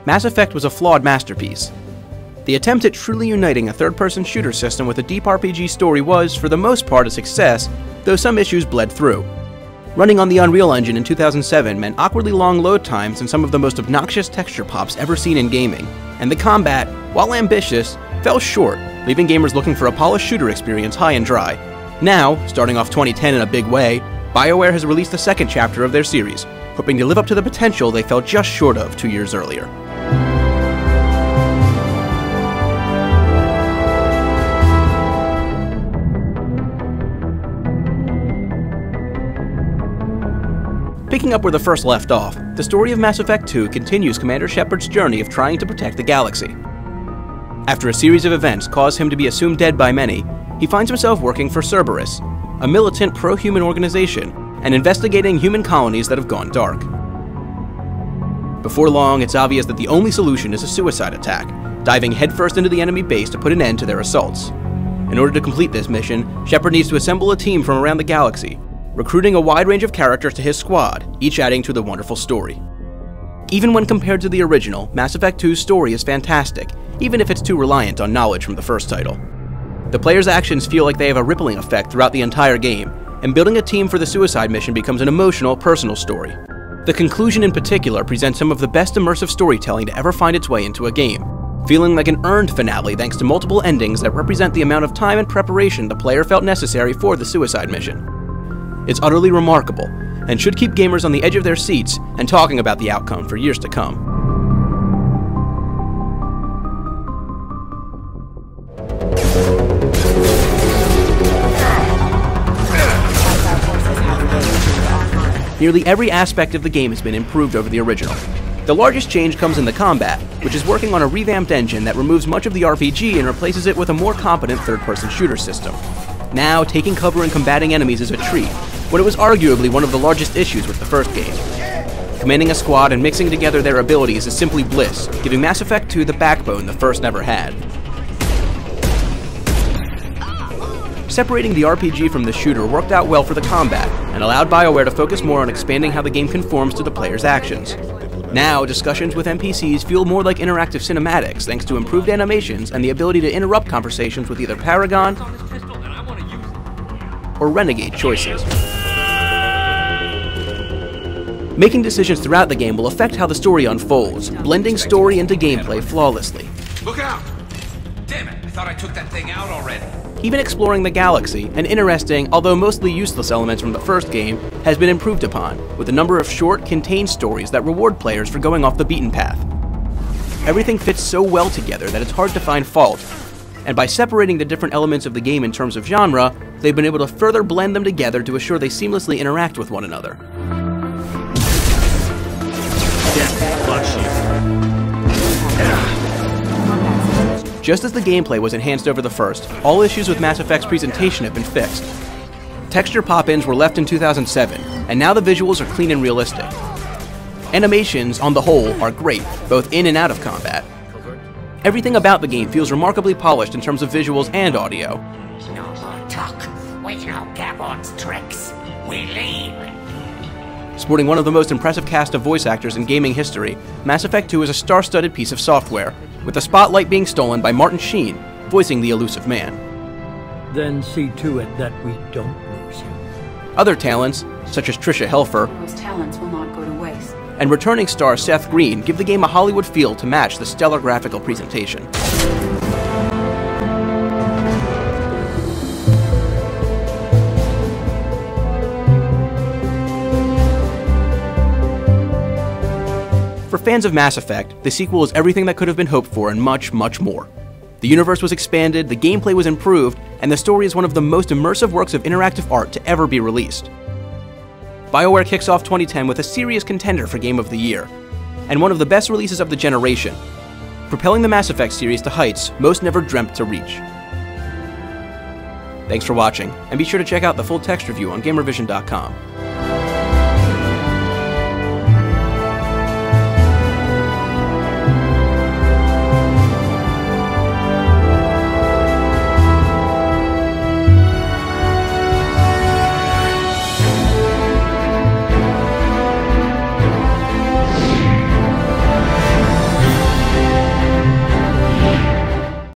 Mass Effect was a flawed masterpiece. The attempt at truly uniting a third-person shooter system with a deep RPG story was, for the most part, a success, though some issues bled through. Running on the Unreal Engine in 2007 meant awkwardly long load times and some of the most obnoxious texture pops ever seen in gaming, and the combat, while ambitious, fell short, leaving gamers looking for a polished shooter experience high and dry. Now, starting off 2010 in a big way, BioWare has released the second chapter of their series, hoping to live up to the potential they fell just short of 2 years earlier. Picking up where the first left off, the story of Mass Effect 2 continues Commander Shepard's journey of trying to protect the galaxy. After a series of events cause him to be assumed dead by many, he finds himself working for Cerberus, a militant pro-human organization, and investigating human colonies that have gone dark. Before long, it's obvious that the only solution is a suicide attack, diving headfirst into the enemy base to put an end to their assaults. In order to complete this mission, Shepard needs to assemble a team from around the galaxy, recruiting a wide range of characters to his squad, each adding to the wonderful story. Even when compared to the original, Mass Effect 2's story is fantastic, even if it's too reliant on knowledge from the first title. The player's actions feel like they have a rippling effect throughout the entire game, and building a team for the suicide mission becomes an emotional, personal story. The conclusion in particular presents some of the best immersive storytelling to ever find its way into a game, feeling like an earned finale thanks to multiple endings that represent the amount of time and preparation the player felt necessary for the suicide mission. It's utterly remarkable, and should keep gamers on the edge of their seats and talking about the outcome for years to come. Nearly every aspect of the game has been improved over the original. The largest change comes in the combat, which is working on a revamped engine that removes much of the RPG and replaces it with a more competent third-person shooter system. Now, taking cover and combating enemies is a treat, when it was arguably one of the largest issues with the first game. Commanding a squad and mixing together their abilities is simply bliss, giving Mass Effect 2 the backbone the first never had. Separating the RPG from the shooter worked out well for the combat, and allowed BioWare to focus more on expanding how the game conforms to the player's actions. Now, discussions with NPCs feel more like interactive cinematics thanks to improved animations and the ability to interrupt conversations with either Paragon or Renegade choices. Making decisions throughout the game will affect how the story unfolds, blending story into gameplay flawlessly. Look out! Damn it, I thought I took that thing out already. Even exploring the galaxy, an interesting, although mostly useless elements from the first game, has been improved upon, with a number of short, contained stories that reward players for going off the beaten path. Everything fits so well together that it's hard to find fault, and by separating the different elements of the game in terms of genre, they've been able to further blend them together to assure they seamlessly interact with one another. Just as the gameplay was enhanced over the first, all issues with Mass Effect's presentation have been fixed. Texture pop-ins were left in 2007, and now the visuals are clean and realistic. Animations, on the whole, are great, both in and out of combat. Everything about the game feels remarkably polished in terms of visuals and audio. No more talk. We know Gabon's tricks. We leave. Sporting one of the most impressive cast of voice actors in gaming history, Mass Effect 2 is a star-studded piece of software, with the spotlight being stolen by Martin Sheen, voicing the elusive man. Then see to it that we don't lose him. Other talents, such as Tricia Helfer, Those talents will not go to waste. and returning star Seth Green give the game a Hollywood feel to match the stellar graphical presentation. For fans of Mass Effect, the sequel is everything that could have been hoped for and much, much more. The universe was expanded, the gameplay was improved, and the story is one of the most immersive works of interactive art to ever be released. BioWare kicks off 2010 with a serious contender for Game of the Year, and one of the best releases of the generation, propelling the Mass Effect series to heights most never dreamt to reach. Thanks for watching, and be sure to check out the full text review on Gamervision.com.